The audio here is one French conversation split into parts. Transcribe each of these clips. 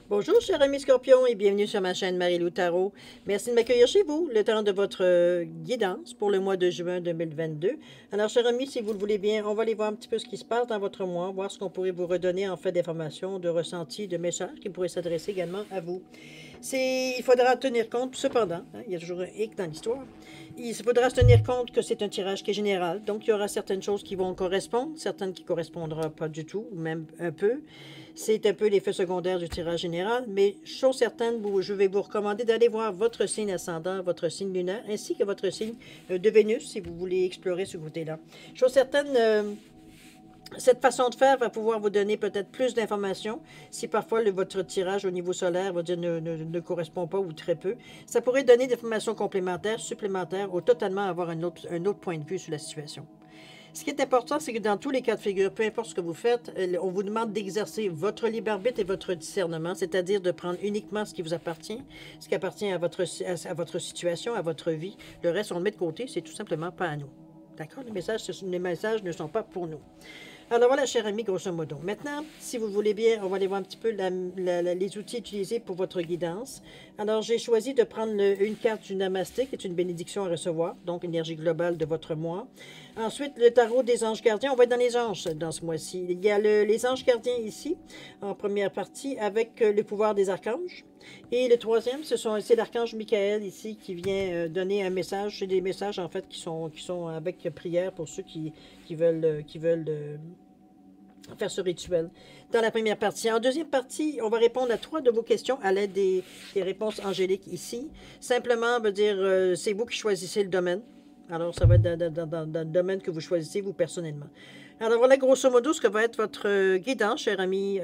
Bonjour, chers amis Scorpions, et bienvenue sur ma chaîne Marie-Lou Tarot. Merci de m'accueillir chez vous, le temps de votre guidance pour le mois de juin 2022. Alors, chers amis, si vous le voulez bien, on va aller voir un petit peu ce qui se passe dans votre mois, voir ce qu'on pourrait vous redonner en fait d'informations, de ressentis, de messages qui pourraient s'adresser également à vous. Il faudra tenir compte, cependant, il y a toujours un hic dans l'histoire, il faudra se tenir compte que c'est un tirage qui est général, donc il y aura certaines choses qui vont correspondre, certaines qui ne correspondront pas du tout, ou même un peu. C'est un peu l'effet secondaire du tirage général, mais chose certaine, je vais vous recommander d'aller voir votre signe ascendant, votre signe lunaire, ainsi que votre signe de Vénus, si vous voulez explorer ce côté-là. Chose certaine, cette façon de faire va pouvoir vous donner peut-être plus d'informations. Si parfois votre tirage au niveau solaire ne correspond pas ou très peu, ça pourrait donner des informations complémentaires, supplémentaires, ou totalement avoir un autre point de vue sur la situation. Ce qui est important, c'est que dans tous les cas de figure, peu importe ce que vous faites, on vous demande d'exercer votre libre arbitre et votre discernement, c'est-à-dire de prendre uniquement ce qui vous appartient, ce qui appartient à votre situation, à votre vie. Le reste, on le met de côté, c'est tout simplement pas à nous. D'accord? Les messages ne sont pas pour nous. Alors voilà, chers amis, grosso modo. Maintenant, si vous voulez bien, on va aller voir un petit peu les outils utilisés pour votre guidance. Alors, j'ai choisi de prendre une carte du Namasté, qui est une bénédiction à recevoir, donc énergie globale de votre mois. Ensuite, le tarot des anges gardiens. On va être dans les anges dans ce mois-ci. Il y a les anges gardiens ici, en première partie, avec le pouvoir des archanges. Et le troisième, c'est l'archange Michael ici qui vient donner un message. C'est des messages en fait qui sont avec prière pour ceux qui veulent faire ce rituel. Dans la première partie. En deuxième partie, on va répondre à 3 de vos questions à l'aide des réponses angéliques ici. Simplement, veut dire, c'est vous qui choisissez le domaine. Alors, ça va être dans le domaine que vous choisissez, vous, personnellement. Alors, voilà, grosso modo, ce que va être votre guidance, cher ami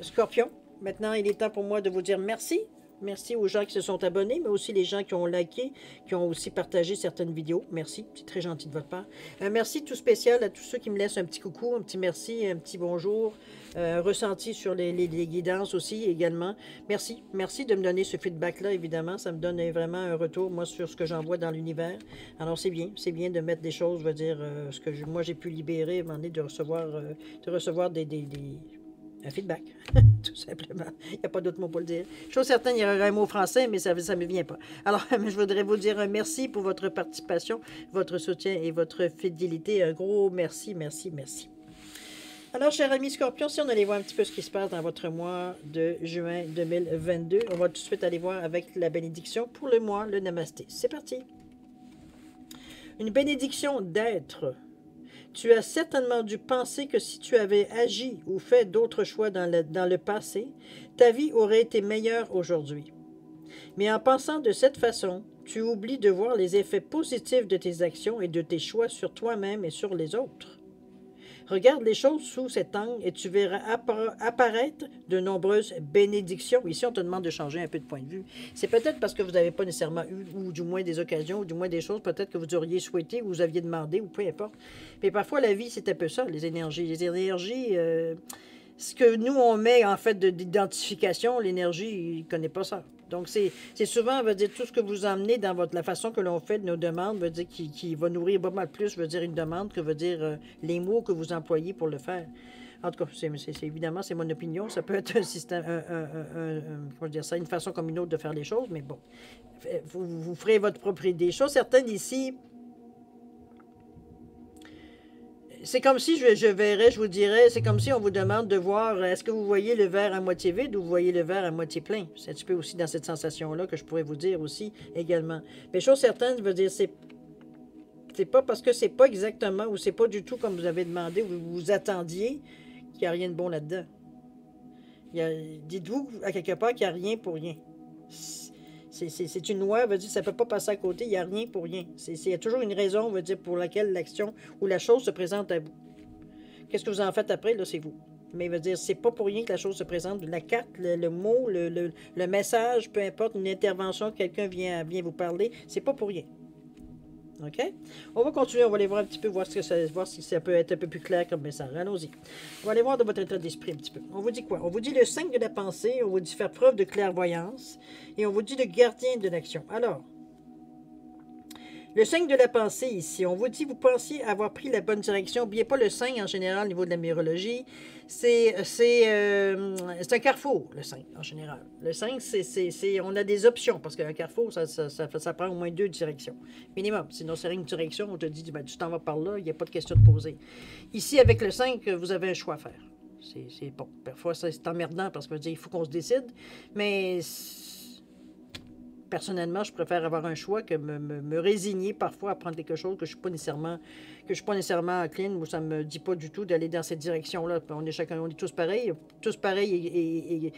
Scorpion. Maintenant, il est temps pour moi de vous dire merci. Merci aux gens qui se sont abonnés, mais aussi les gens qui ont liké, qui ont aussi partagé certaines vidéos. Merci, c'est très gentil de votre part. Merci tout spécial à tous ceux qui me laissent un petit coucou, un petit merci, un petit bonjour, ressenti sur les guidances aussi également. Merci, merci de me donner ce feedback-là, évidemment. Ça me donne vraiment un retour, moi, sur ce que j'envoie dans l'univers. Alors, c'est bien de mettre des choses, je veux dire, ce que moi j'ai pu libérer, à un moment donné, de recevoir un feedback, tout simplement. Il n'y a pas d'autre mot pour le dire. Chose certaine, il y aurait un mot français, mais ça ne me vient pas. Alors, je voudrais vous dire un merci pour votre participation, votre soutien et votre fidélité. Un gros merci, merci, merci. Alors, chers amis Scorpions, si on allait voir un petit peu ce qui se passe dans votre mois de juin 2022, on va tout de suite aller voir avec la bénédiction pour le mois, le Namasté. C'est parti. Une bénédiction d'être. Tu as certainement dû penser que si tu avais agi ou fait d'autres choix dans le passé, ta vie aurait été meilleure aujourd'hui. Mais en pensant de cette façon, tu oublies de voir les effets positifs de tes actions et de tes choix sur toi-même et sur les autres. Regarde les choses sous cet angle et tu verras apparaître de nombreuses bénédictions. Ici, on te demande de changer un peu de point de vue. C'est peut-être parce que vous n'avez pas nécessairement eu, ou du moins des occasions, ou du moins des choses peut-être que vous auriez souhaité, ou vous aviez demandé, ou peu importe. Mais parfois, la vie, c'est un peu ça, les énergies. Les énergies, ce que nous, on met en fait d'identification, l'énergie, il ne connaît pas ça. Donc, c'est souvent, veut dire, tout ce que vous emmenez dans la façon que l'on fait de nos demandes, veut dire, qui va nourrir pas mal plus, veut dire, une demande que veut dire les mots que vous employez pour le faire. En tout cas, évidemment, c'est mon opinion. Ça peut être un système, comment dire ça, une façon comme une autre de faire les choses, mais bon, vous ferez votre propre idée. Chose certaine ici, c'est comme si je vous dirais, c'est comme si on vous demande de voir, est-ce que vous voyez le verre à moitié vide ou vous voyez le verre à moitié plein? C'est un petit peu aussi dans cette sensation-là que je pourrais vous dire aussi également. Mais chose certaine, je veux dire, c'est pas parce que c'est pas exactement ou c'est pas du tout comme vous avez demandé ou vous vous attendiez qu'il n'y a rien de bon là-dedans. Dites-vous à quelque part qu'il n'y a rien pour rien. C'est une loi, veut dire, ça ne peut pas passer à côté, il n'y a rien pour rien. Il y a toujours une raison, veut dire, pour laquelle l'action ou la chose se présente à vous. Qu'est-ce que vous en faites après, là, c'est vous. Mais veut dire, c'est pas pour rien que la chose se présente. La carte, le mot, le message, peu importe, une intervention, quelqu'un vient vous parler, c'est pas pour rien. OK? On va continuer, on va aller voir un petit peu, voir si ça peut être un peu plus clair comme message. Allons-y. On va aller voir de votre état d'esprit un petit peu. On vous dit quoi? On vous dit le 5 de la pensée, on vous dit faire preuve de clairvoyance, et on vous dit le gardien de l'action. Alors, Le 5 de la pensée ici, on vous dit, vous pensiez avoir pris la bonne direction. N'oubliez pas le 5 en général au niveau de la numérologie. C'est un carrefour, le 5 en général. Le 5, on a des options parce qu'un carrefour, ça prend au moins 2 directions. Minimum. Sinon, c'est une direction, on te dit, ben, tu t'en vas par là, il n'y a pas de question de poser. Ici, avec le 5, vous avez un choix à faire. C'est bon. Parfois, c'est emmerdant parce qu'il faut qu'on se décide. Mais personnellement, je préfère avoir un choix que me résigner parfois à prendre quelque chose que je ne suis pas nécessairement clean, ou ça ne me dit pas du tout d'aller dans cette direction-là. On est tous pareils et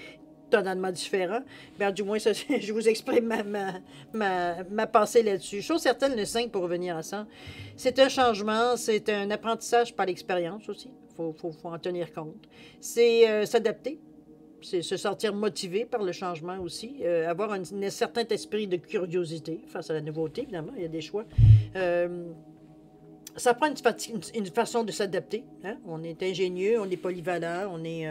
totalement différents. Ben, du moins, ça, je vous exprime ma pensée là-dessus. Chose certaine, le 5, pour revenir à ça, c'est un changement, c'est un apprentissage par l'expérience aussi. Il faut en tenir compte. C'est s'adapter. C'est se sentir motivé par le changement aussi, avoir un certain esprit de curiosité face à la nouveauté, évidemment, il y a des choix. Ça prend une façon de s'adapter. Hein? On est ingénieux, on est polyvalent, on est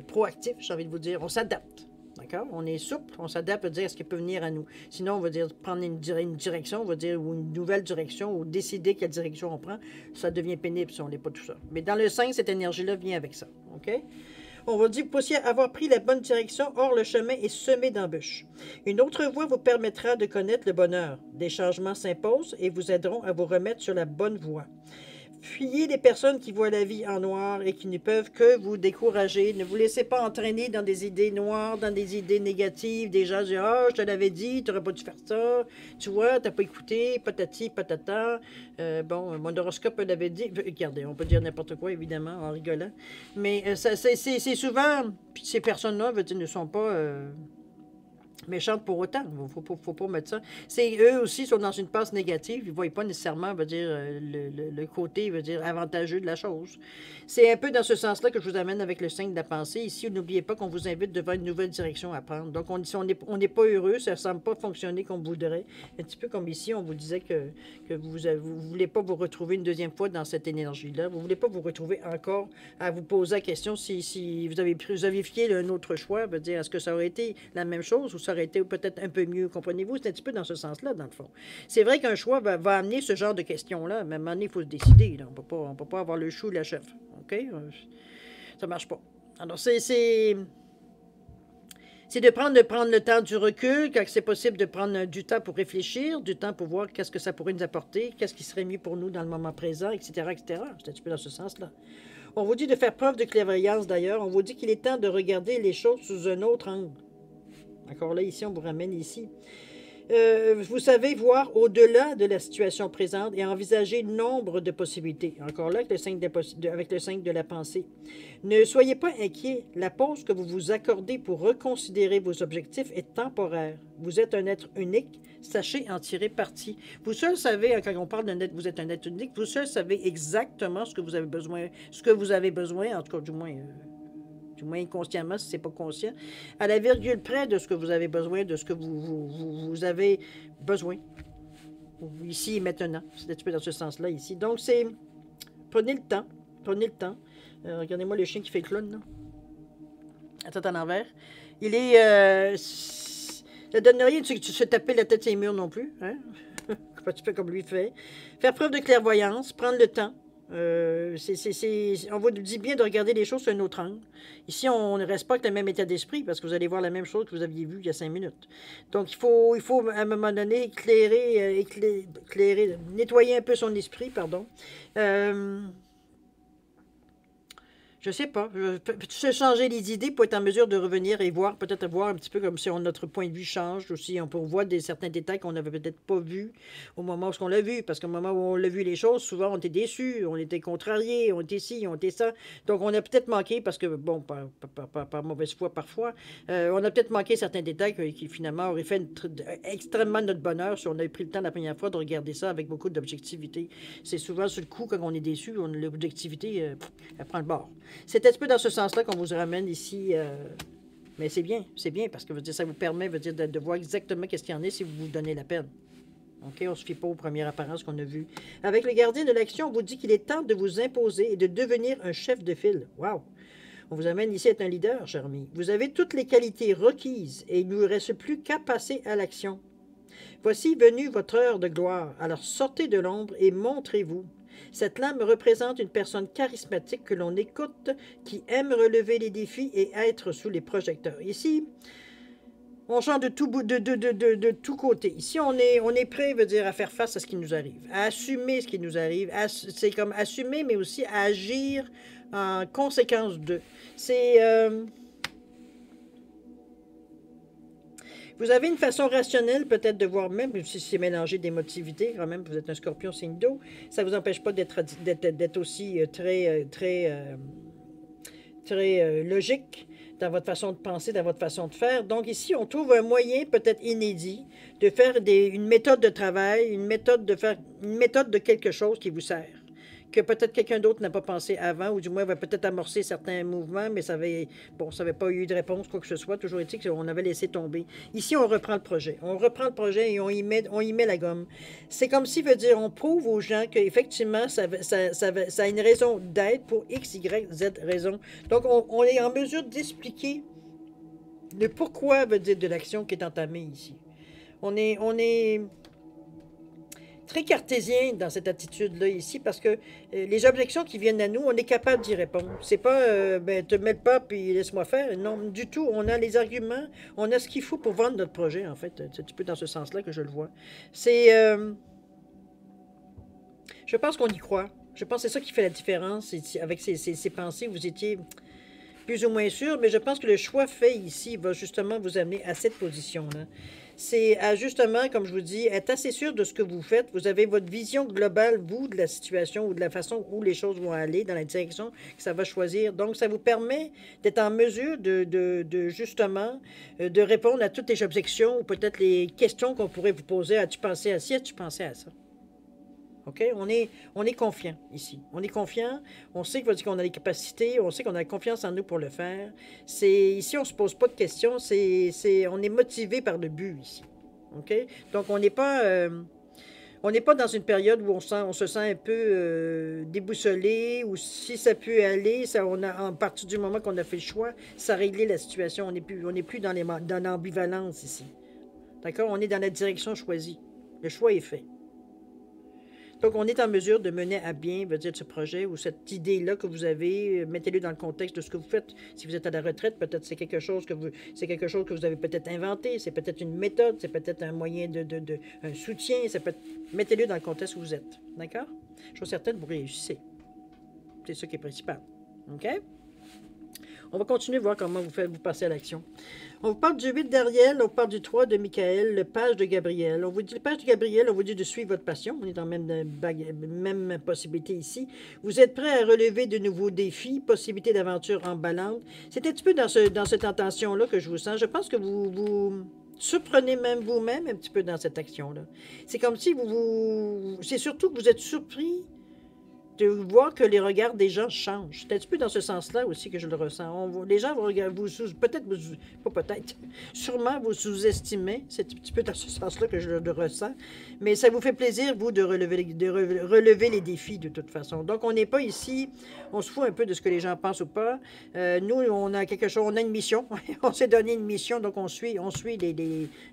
proactif, j'ai envie de vous dire. On s'adapte. D'accord? On est souple, on s'adapte à dire ce qui peut venir à nous. Sinon, on va dire prendre une direction, on va dire, ou une nouvelle direction, ou décider quelle direction on prend. Ça devient pénible si on n'est pas tout ça. Mais dans le 5, cette énergie-là vient avec ça. OK? On va dire que vous pensiez avoir pris la bonne direction, or le chemin est semé d'embûches. Une autre voie vous permettra de connaître le bonheur. Des changements s'imposent et vous aideront à vous remettre sur la bonne voie. Fuyez les personnes qui voient la vie en noir et qui ne peuvent que vous décourager. Ne vous laissez pas entraîner dans des idées noires, dans des idées négatives. Des gens disent « Ah, je te l'avais dit, tu n'aurais pas dû faire ça. Tu vois, tu n'as pas écouté, patati, patata. Bon, mon horoscope l'avait dit. » Regardez, on peut dire n'importe quoi, évidemment, en rigolant. Mais c'est souvent... Puis ces personnes-là, ne sont pas... méchantes pour autant. Il ne faut pas mettre ça. C'est eux aussi sont dans une passe négative. Ils ne voient pas nécessairement le côté avantageux de la chose. C'est un peu dans ce sens-là que je vous amène avec le 5 de la pensée. Ici, n'oubliez pas qu'on vous invite devant une nouvelle direction à prendre. Donc, si on n'est pas heureux, ça ne semble pas fonctionner comme vous voudrez. Un petit peu comme ici, on vous disait que vous ne voulez pas vous retrouver une deuxième fois dans cette énergie-là. Vous ne voulez pas vous retrouver encore à vous poser la question si vous avez vérifié un autre choix, est-ce que ça aurait été la même chose ou ça aurait été peut-être un peu mieux, comprenez-vous? C'est un petit peu dans ce sens-là, dans le fond. C'est vrai qu'un choix va amener ce genre de questions-là, mais à un moment donné, il faut se décider. Là. On ne peut pas avoir le chou et la chef. OK? Ça ne marche pas. Alors, c'est de prendre le temps du recul, quand c'est possible de prendre du temps pour réfléchir, du temps pour voir qu'est-ce que ça pourrait nous apporter, qu'est-ce qui serait mieux pour nous dans le moment présent, etc., etc. C'est un petit peu dans ce sens-là. On vous dit de faire preuve de clairvoyance, d'ailleurs. On vous dit qu'il est temps de regarder les choses sous un autre angle. Encore là, ici, on vous ramène ici. Vous savez voir au-delà de la situation présente et envisager nombre de possibilités. Encore là, avec le 5 de la pensée. Ne soyez pas inquiets. La pause que vous vous accordez pour reconsidérer vos objectifs est temporaire. Vous êtes un être unique. Sachez en tirer parti. Vous seul savez, quand on parle d'un être, vous êtes un être unique, vous seul savez exactement ce que vous avez besoin, en tout cas, du moins inconsciemment, si ce n'est pas conscient, à la virgule près de ce que vous avez besoin, de ce que vous avez besoin. Ici et maintenant. C'est un petit peu dans ce sens-là, ici. Donc, prenez le temps. Prenez le temps. Regardez-moi le chien qui fait le clown, là. Attends, en envers. Il est... ça donne rien de se taper la tête sur les murs non plus. Hein? Tu fais comme lui fait. Faire preuve de clairvoyance, prendre le temps. On vous dit bien de regarder les choses sur un autre angle. Ici, on ne reste pas avec le même état d'esprit parce que vous allez voir la même chose que vous aviez vu il y a 5 minutes. Donc, il faut à un moment donné éclairer, nettoyer un peu son esprit, pardon. Je sais pas. Se changer les idées pour être en mesure de revenir et peut-être voir un petit peu comme si notre point de vue change aussi. On peut voir certains détails qu'on n'avait peut-être pas vus au moment où on l'a vu. Parce qu'au moment où on l'a vu les choses, souvent on était déçus, on était contrariés, on était ci, on était ça. Donc on a peut-être manqué, parce que, bon, par mauvaise foi parfois, on a peut-être manqué certains détails qui finalement auraient fait extrêmement notre bonheur si on avait pris le temps la première fois de regarder ça avec beaucoup d'objectivité. C'est souvent sur le coup, quand on est déçu, l'objectivité, elle prend le bord. C'est un petit peu dans ce sens-là qu'on vous ramène ici. Mais c'est bien, parce que ça vous permet de voir exactement qu'est-ce qu'il y en a si vous vous donnez la peine. OK, on ne se fie pas aux premières apparences qu'on a vues. Avec le gardien de l'action, on vous dit qu'il est temps de vous imposer et de devenir un chef de file. Wow! On vous amène ici à être un leader, cher ami. Vous avez toutes les qualités requises et il ne vous reste plus qu'à passer à l'action. Voici venue votre heure de gloire, alors sortez de l'ombre et montrez-vous. Cette lame représente une personne charismatique que l'on écoute, qui aime relever les défis et être sous les projecteurs. Ici, on change de tout côté. Ici, on est prêt, veut dire, à faire face à ce qui nous arrive, à assumer ce qui nous arrive. C'est comme assumer, mais aussi à agir en conséquence de. C'est... vous avez une façon rationnelle peut-être de voir, même si c'est mélangé d'émotivité, quand même, vous êtes un scorpion signe d'eau, ça ne vous empêche pas d'être aussi très logique dans votre façon de penser, dans votre façon de faire. Donc ici, on trouve un moyen peut-être inédit de faire une méthode de travail, une méthode de quelque chose qui vous sert, que peut-être quelqu'un d'autre n'a pas pensé avant, ou du moins va peut-être amorcer certains mouvements, mais ça n'avait pas eu de réponse, quoi que ce soit. Toujours été qu'on avait laissé tomber. Ici, on reprend le projet. On reprend le projet et on y met la gomme. C'est comme si, veut dire, on prouve aux gens qu'effectivement, ça a une raison d'être pour X, Y, Z raison. Donc, on est en mesure d'expliquer le pourquoi, veut dire, de l'action qui est entamée ici. On est très cartésien dans cette attitude-là ici, parce que les objections qui viennent à nous, on est capable d'y répondre. C'est pas, te mêle pas, puis laisse-moi faire. Non, du tout. On a les arguments, on a ce qu'il faut pour vendre notre projet, en fait. C'est un petit peu dans ce sens-là que je le vois. C'est... je pense qu'on y croit. Je pense que c'est ça qui fait la différence. Avec ces pensées, vous étiez plus ou moins sûr, mais je pense que le choix fait ici va justement vous amener à cette position-là. C'est à justement, comme je vous dis, être assez sûr de ce que vous faites. Vous avez votre vision globale, vous, de la situation ou de la façon où les choses vont aller, dans la direction que ça va choisir. Donc, ça vous permet d'être en mesure de justement, de répondre à toutes les objections ou peut-être les questions qu'on pourrait vous poser. As-tu pensé à ci? As-tu pensé à ça? OK? On est confiant ici. On est confiant. On sait qu'on a les capacités. On sait qu'on a confiance en nous pour le faire. Ici, on ne se pose pas de questions. On est motivé par le but ici. OK? Donc, on n'est pas dans une période où on se sent un peu déboussolé, ou si ça peut aller, à partir du moment qu'on a fait le choix, ça a réglé la situation. On n'est plus dans l'ambivalence ici. D'accord? On est dans la direction choisie. Le choix est fait. Donc, on est en mesure de mener à bien, veut dire, ce projet ou cette idée-là que vous avez. Mettez-le dans le contexte de ce que vous faites. Si vous êtes à la retraite, peut-être c'est quelque chose que vous avez peut-être inventé. C'est peut-être une méthode. C'est peut-être un moyen un soutien. Mettez-le dans le contexte où vous êtes. D'accord? Je suis certaine que vous réussissez. C'est ça qui est principal. OK? On va continuer à voir comment vous passez à l'action. On vous parle du 8 d'Ariel, on parle du 3 de Michael, le page de Gabriel. On vous dit, le page de Gabriel, on vous dit de suivre votre passion. On est dans la même possibilité ici. Vous êtes prêt à relever de nouveaux défis, possibilités d'aventure emballantes. C'est un petit peu dans cette intention-là que je vous sens. Je pense que vous surprenez même vous-même un petit peu dans cette action-là. C'est comme si c'est surtout que vous êtes surpris de voir que les regards des gens changent. C'est un petit peu dans ce sens-là aussi que je le ressens. Les gens sûrement vous sous-estimez. C'est un petit peu dans ce sens-là que je le ressens. Mais ça vous fait plaisir, vous, de relever les défis de toute façon. Donc, on n'est pas ici, on se fout un peu de ce que les gens pensent ou pas. Nous, on a quelque chose, on a une mission. On s'est donné une mission, donc on suit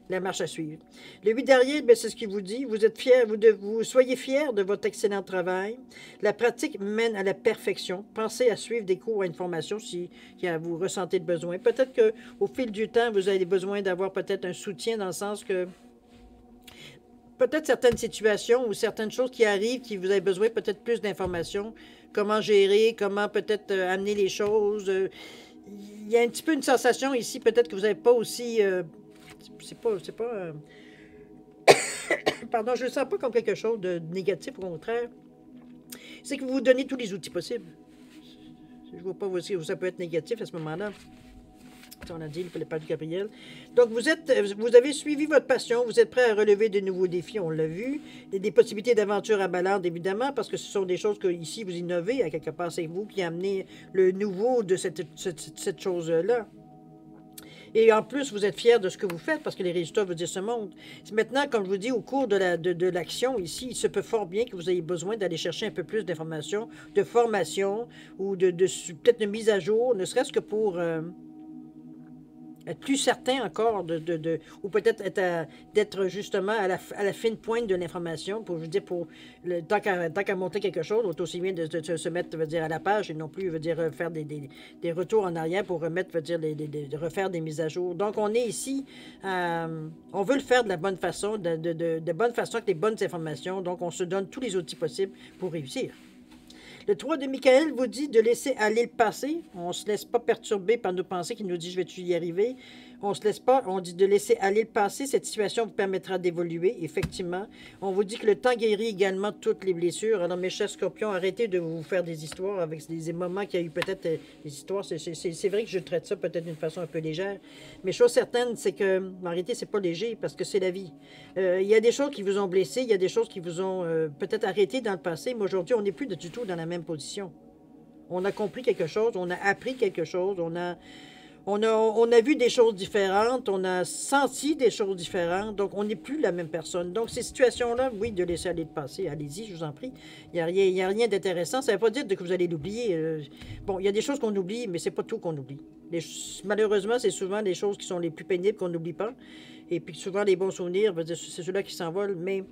la marche à suivre. Le 8 d'Ariel, c'est ce qu'il vous dit. Vous êtes fiers, vous soyez fiers de votre excellent travail. La pratique mène à la perfection. Pensez à suivre des cours ou une formation si vous ressentez le besoin. Peut-être qu'au fil du temps, vous avez besoin d'avoir peut-être un soutien dans le sens que peut-être certaines situations ou certaines choses qui arrivent, qui vous avez besoin peut-être plus d'informations. Comment gérer, comment peut-être amener les choses. Il y a un petit peu une sensation ici, peut-être que vous n'avez pas aussi... Pardon, je ne le sens pas comme quelque chose de négatif, au contraire. C'est que vous vous donnez tous les outils possibles. Je ne vois pas aussi où ça peut être négatif à ce moment-là. On a dit le page de Gabriel. Donc, vous avez suivi votre passion, vous êtes prêt à relever de nouveaux défis, on l'a vu. Des possibilités d'aventure à balade, évidemment, parce que ce sont des choses que ici vous innovez, à quelque part, c'est vous qui amenez le nouveau de cette chose-là. Et en plus, vous êtes fiers de ce que vous faites parce que les résultats, vous dire, se montrent. Maintenant, comme je vous dis, au cours de l'action ici, il se peut fort bien que vous ayez besoin d'aller chercher un peu plus d'informations, de formation ou peut-être de mise à jour, ne serait-ce que pour être plus certain encore ou peut-être d'être justement à la fine pointe de l'information pour, je veux dire, tant qu'à monter quelque chose, on est aussi bien de se mettre, veut dire, à la page et non plus, veut dire, faire des retours en arrière pour remettre, veut dire, de refaire des mises à jour. Donc, on est ici, on veut le faire de la bonne façon, de bonne façon avec les bonnes informations. Donc, on se donne tous les outils possibles pour réussir. Le 3 de Michael vous dit de laisser aller le passé. On ne se laisse pas perturber par nos pensées qui nous disent je vais-tu y arriver. On ne se laisse pas, on dit de laisser aller le passé. Cette situation vous permettra d'évoluer, effectivement. On vous dit que le temps guérit également toutes les blessures. Alors, mes chers scorpions, arrêtez de vous faire des histoires avec des moments qu'il y a eu peut-être des histoires. C'est vrai que je traite ça peut-être d'une façon un peu légère. Mais chose certaine, c'est que, en réalité, c'est pas léger parce que c'est la vie. Il y a des choses qui vous ont blessé, il y a des choses qui vous ont peut-être arrêté dans le passé, mais aujourd'hui, on n'est plus du tout dans la même position. On a compris quelque chose, on a appris quelque chose, on a vu des choses différentes, on a senti des choses différentes, donc on n'est plus la même personne. Donc ces situations-là, oui, de laisser aller le passé, allez-y, je vous en prie. Il n'y a rien d'intéressant. Ça ne veut pas dire que vous allez l'oublier. Bon, il y a des choses qu'on oublie, mais c'est pas tout qu'on oublie. Malheureusement, c'est souvent les choses qui sont les plus pénibles qu'on n'oublie pas. Et puis souvent, les bons souvenirs, c'est ceux-là qui s'envolent. Mais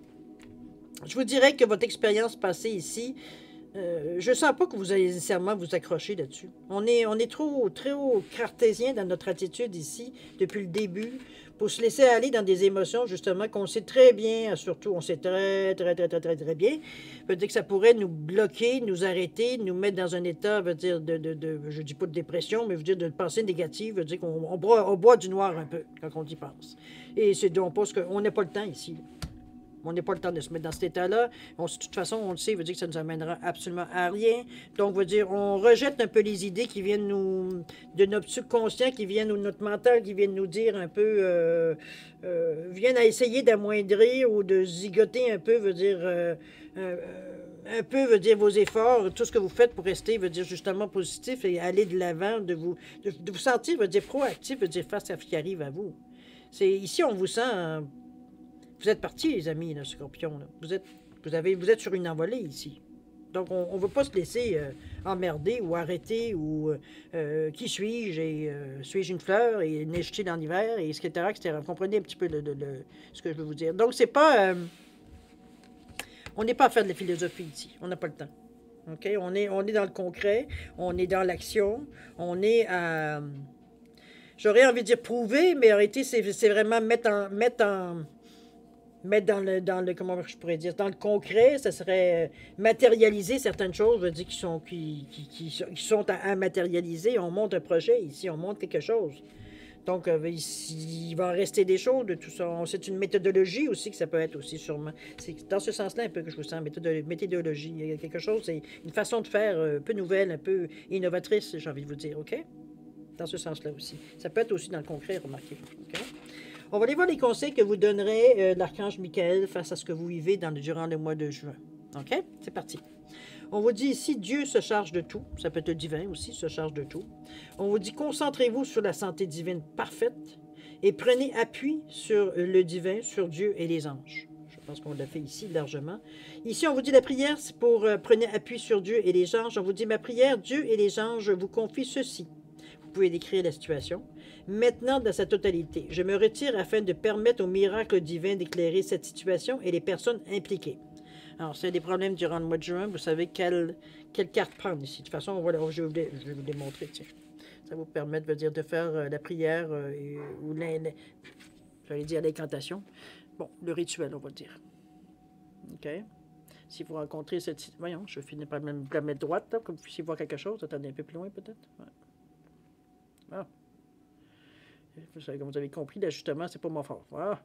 je vous dirais que votre expérience passée ici, je ne sens pas que vous allez nécessairement vous accrocher là-dessus. On est trop cartésien dans notre attitude ici, depuis le début, pour se laisser aller dans des émotions, justement, qu'on sait très bien, surtout, on sait très bien, veut dire que ça pourrait nous bloquer, nous arrêter, nous mettre dans un état, veut dire, je dis pas de dépression, mais veut dire de pensée négative, veut dire qu'on boit du noir un peu, quand on y pense. Et c'est donc pas ce qu'on n'a pas le temps ici. On n'a pas le temps de se mettre dans cet état-là. De toute façon, on le sait, veut dire que ça ne nous amènera absolument à rien. Donc, veut dire, on rejette un peu les idées qui viennent de notre subconscient, qui viennent, ou de notre mental, qui viennent nous dire un peu, viennent à essayer d'amoindrir ou de zigoter un peu, veut dire, un peu veut dire vos efforts, tout ce que vous faites pour rester, veut dire justement positif et aller de l'avant, de vous sentir, veut dire proactif, veut dire face à ce qui arrive à vous. Ici, on vous sent... Vous êtes partis, les amis, là, Scorpion. Là. Vous êtes sur une envolée ici. Donc, on ne veut pas se laisser emmerder ou arrêter ou qui suis-je et suis-je une fleur et neiger dans l'hiver et etc., etc. Vous comprenez un petit peu ce que je veux vous dire. Donc, c'est pas... on n'est pas à faire de la philosophie ici. On n'a pas le temps. OK? On est dans le concret. On est dans l'action. On est à... J'aurais envie de dire prouver, mais en réalité, c'est vraiment mettre dans le comment je pourrais dire, dans le concret, ça serait matérialiser certaines choses, je veux dire, qui sont à matérialiser. On monte un projet ici, on monte quelque chose. Donc, ici, il va en rester des choses de tout ça. C'est une méthodologie aussi que ça peut être aussi sûrement. C'est dans ce sens-là un peu que je vous sens, méthodologie. Il y a quelque chose, c'est une façon de faire un peu nouvelle, un peu innovatrice, j'ai envie de vous dire, OK? Dans ce sens-là aussi. Ça peut être aussi dans le concret, remarquez. OK? On va aller voir les conseils que vous donnerez l'archange Michael face à ce que vous vivez durant le mois de juin. OK? C'est parti. On vous dit ici, Dieu se charge de tout. Ça peut être le divin aussi, se charge de tout. On vous dit, concentrez-vous sur la santé divine parfaite et prenez appui sur le divin, sur Dieu et les anges. Je pense qu'on l'a fait ici largement. Ici, on vous dit la prière, c'est pour prenez appui sur Dieu et les anges. On vous dit, ma prière, Dieu et les anges vous confient ceci. Vous pouvez décrire la situation. Maintenant, dans sa totalité, je me retire afin de permettre au miracle divin d'éclairer cette situation et les personnes impliquées. Alors, s'il y a des problèmes durant le mois de juin, vous savez quelle carte prendre ici. De toute façon, voilà, je vais vous démontrer. Tiens. Ça vous permet de faire la prière ou j'allais dire l'incantation. Bon, le rituel, on va dire. OK? Si vous rencontrez cette... Voyons, je finis par la mettre droite, là, comme si vous voyez quelque chose. Attendez un peu plus loin, peut-être. Ouais. Ah. Comme vous avez compris, l'ajustement, c'est pas mon fort. Voilà.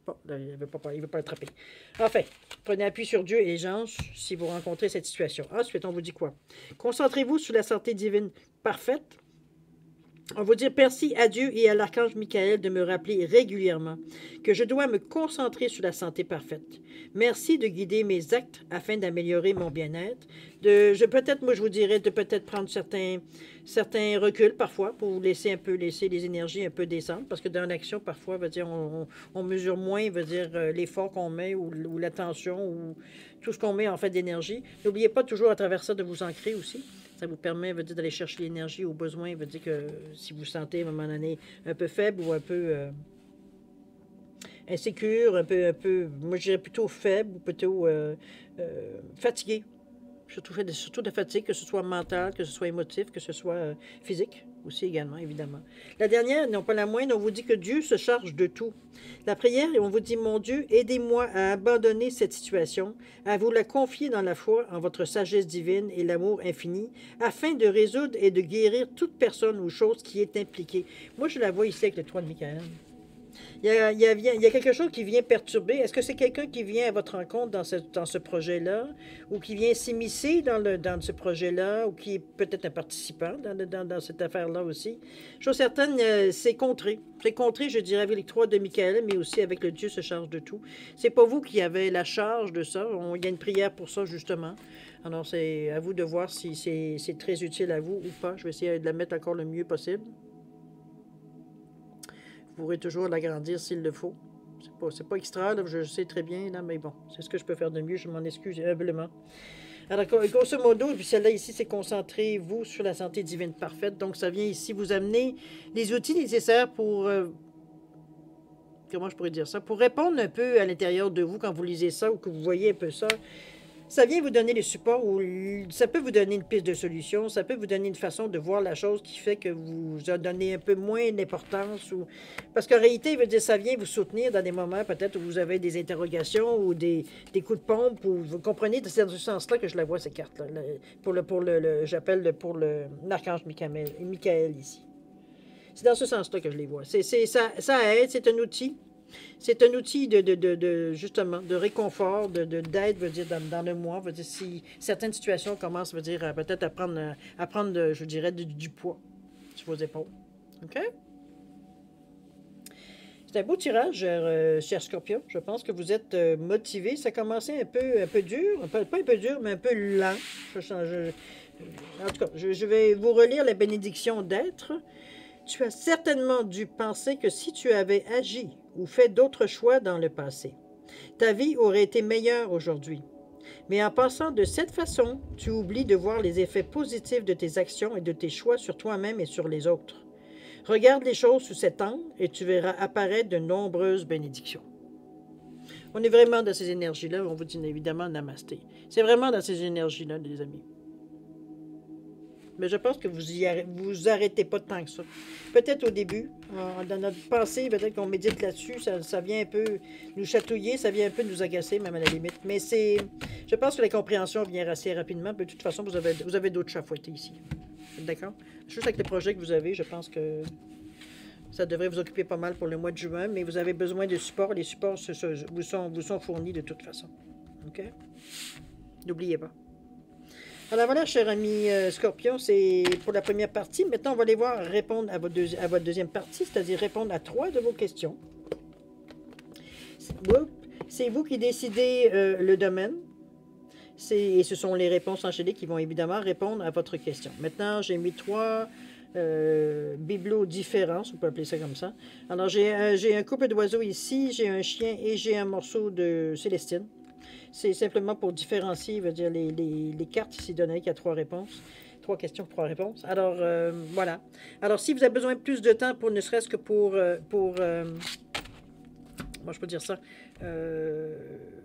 Bon, là, il ne veut pas attraper. Enfin, prenez appui sur Dieu et les anges si vous rencontrez cette situation. Ensuite, on vous dit quoi? Concentrez-vous sur la santé divine parfaite. On va dire merci à Dieu et à l'archange Michael de me rappeler régulièrement que je dois me concentrer sur la santé parfaite. Merci de guider mes actes afin d'améliorer mon bien-être. Peut-être, moi, je vous dirais de peut-être prendre certains reculs parfois pour vous laisser les énergies un peu descendre parce que dans l'action, parfois, veut dire, on mesure moins, veut dire, l'effort qu'on met ou l'attention ou tout ce qu'on met en fait d'énergie. N'oubliez pas toujours à travers ça de vous ancrer aussi. Ça vous permet, veut dire, d'aller chercher l'énergie au besoin. Veut dire que si vous vous sentez à un moment donné un peu faible ou un peu insécure, moi je dirais plutôt faible ou plutôt fatigué. Surtout de fatigue, que ce soit mental, que ce soit émotif, que ce soit physique aussi également, évidemment. La dernière, non pas la moindre, on vous dit que Dieu se charge de tout. La prière, et on vous dit, mon Dieu, aidez-moi à abandonner cette situation, à vous la confier dans la foi, en votre sagesse divine et l'amour infini, afin de résoudre et de guérir toute personne ou chose qui est impliquée. Moi, je la vois ici avec le 3 de Michael. Il y a quelque chose qui vient perturber. Est-ce que c'est quelqu'un qui vient à votre rencontre dans ce projet-là, ou qui vient s'immiscer dans ce projet-là, ou qui est peut-être un participant dans cette affaire-là aussi? Chose certaine, c'est contré. C'est contré, je dirais, avec les 3 de Michael, mais aussi avec le Dieu se charge de tout. C'est pas vous qui avez la charge de ça. Il y a une prière pour ça, justement. Alors, c'est à vous de voir si c'est très utile à vous ou pas. Je vais essayer de la mettre encore le mieux possible. Vous pourrez toujours l'agrandir s'il le faut. C'est pas extra, là, je sais très bien, là, mais bon, c'est ce que je peux faire de mieux, je m'en excuse humblement. Alors, grosso modo, puis celle-là ici, c'est concentrez-vous sur la santé divine parfaite. Donc, ça vient ici vous amener les outils nécessaires pour, comment je pourrais dire ça, pour répondre un peu à l'intérieur de vous quand vous lisez ça ou que vous voyez un peu ça. Ça vient vous donner le support, ou ça peut vous donner une piste de solution, ça peut vous donner une façon de voir la chose qui fait que vous a donné un peu moins d'importance. Parce qu'en réalité, il veut dire ça vient vous soutenir dans des moments peut-être où vous avez des interrogations ou des coups de pompe, ou vous comprenez, c'est dans ce sens-là que je la vois, ces cartes-là. J'appelle pour l'archange Michael ici. C'est dans ce sens-là que je les vois. Ça aide, c'est un outil. C'est un outil justement, de réconfort, d'aide, veut dire, dans le moi, veut dire, si certaines situations commencent, veut dire, peut-être à prendre, je dirais, du poids sur vos épaules. OK? C'est un beau tirage, cher Scorpion. Je pense que vous êtes motivé. Ça a commencé un peu dur, pas un peu dur, mais un peu lent. En tout cas, je vais vous relire la bénédiction d'être. Tu as certainement dû penser que si tu avais agi ou fait d'autres choix dans le passé, ta vie aurait été meilleure aujourd'hui. Mais en passant de cette façon, tu oublies de voir les effets positifs de tes actions et de tes choix sur toi-même et sur les autres. Regarde les choses sous cet angle et tu verras apparaître de nombreuses bénédictions. On est vraiment dans ces énergies-là. On vous dit évidemment namasté. C'est vraiment dans ces énergies-là, les amis. Mais je pense que vous arrêtez pas tant que ça. Peut-être au début, dans notre pensée, peut-être qu'on médite là-dessus, ça vient un peu nous chatouiller, ça vient un peu nous agacer, même à la limite. Mais je pense que la compréhension vient assez rapidement. De toute façon, vous avez d'autres chats fouettés ici. D'accord? Juste avec le projet que vous avez, je pense que ça devrait vous occuper pas mal pour le mois de juin, mais vous avez besoin de support. Les supports vous sont fournis de toute façon. OK? N'oubliez pas. Alors voilà, cher ami Scorpion, c'est pour la première partie. Maintenant, on va aller voir répondre à votre deuxième partie, c'est-à-dire répondre à 3 de vos questions. C'est vous qui décidez le domaine. Et ce sont les réponses angéliques qui vont évidemment répondre à votre question. Maintenant, j'ai mis 3 bibelots différents, si on peut appeler ça comme ça. Alors, j'ai un couple d'oiseaux ici, j'ai un chien et j'ai un morceau de Célestine. C'est simplement pour différencier, veut dire, les cartes ici données, qu'il y a 3 réponses. 3 questions, 3 réponses. Alors, voilà. Alors, si vous avez besoin de plus de temps, ne serait-ce que pour moi, je peux dire ça,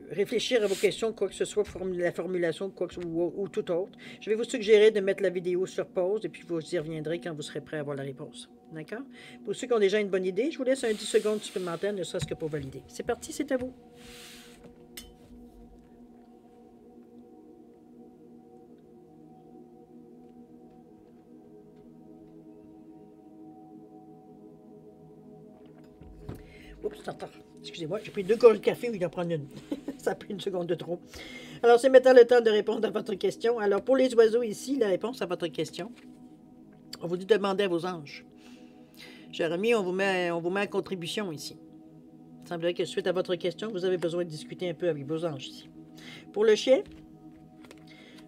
réfléchir à vos questions, quoi que ce soit, la formulation ou tout autre, je vais vous suggérer de mettre la vidéo sur pause et puis vous y reviendrez quand vous serez prêt à avoir la réponse. D'accord? Pour ceux qui ont déjà une bonne idée, je vous laisse un 10 secondes supplémentaires, ne serait-ce que pour valider. C'est parti, c'est à vous. Oups, excusez-moi, j'ai pris 2 gorges de café, oui, il en prendre une. Ça a pris 1 seconde de trop. Alors, c'est maintenant le temps de répondre à votre question. Alors, pour les oiseaux ici, la réponse à votre question, on vous dit de demander à vos anges. Cher ami, on vous met en contribution ici. Il semblerait que suite à votre question, vous avez besoin de discuter un peu avec vos anges ici. Pour le chien,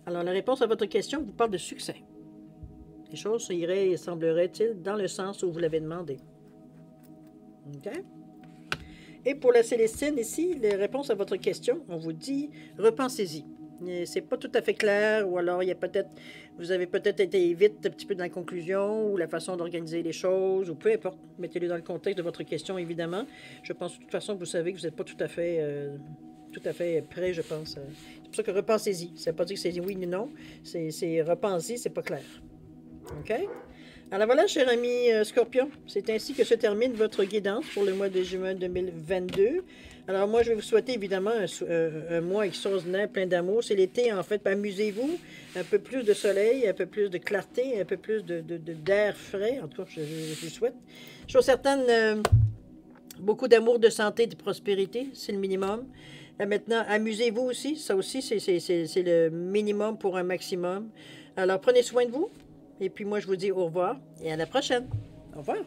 alors la réponse à votre question vous parle de succès. Les choses iraient, semblerait-il, dans le sens où vous l'avez demandé. OK? Et pour la Célestine, ici, les réponses à votre question, on vous dit, repensez-y. C'est pas tout à fait clair, ou alors il y a peut-être, vous avez peut-être été vite un petit peu dans la conclusion, ou la façon d'organiser les choses, ou peu importe. Mettez-le dans le contexte de votre question, évidemment. Je pense de toute façon que vous savez que vous n'êtes pas tout à fait prêt, je pense. C'est pour ça que repensez-y. Ça ne veut pas dire que c'est oui ni non. C'est repensez, c'est pas clair. OK? Alors voilà, cher ami Scorpion, c'est ainsi que se termine votre guidance pour le mois de juin 2022. Alors moi, je vais vous souhaiter évidemment un mois extraordinaire, plein d'amour. C'est l'été, en fait. Amusez-vous, un peu plus de soleil, un peu plus de clarté, un peu plus d'air frais. En tout cas, je vous souhaite. Je suis certaine, beaucoup d'amour, de santé, de prospérité, c'est le minimum. Et maintenant, amusez-vous aussi. Ça aussi, c'est le minimum pour un maximum. Alors, prenez soin de vous. Et puis moi, je vous dis au revoir et à la prochaine. Au revoir.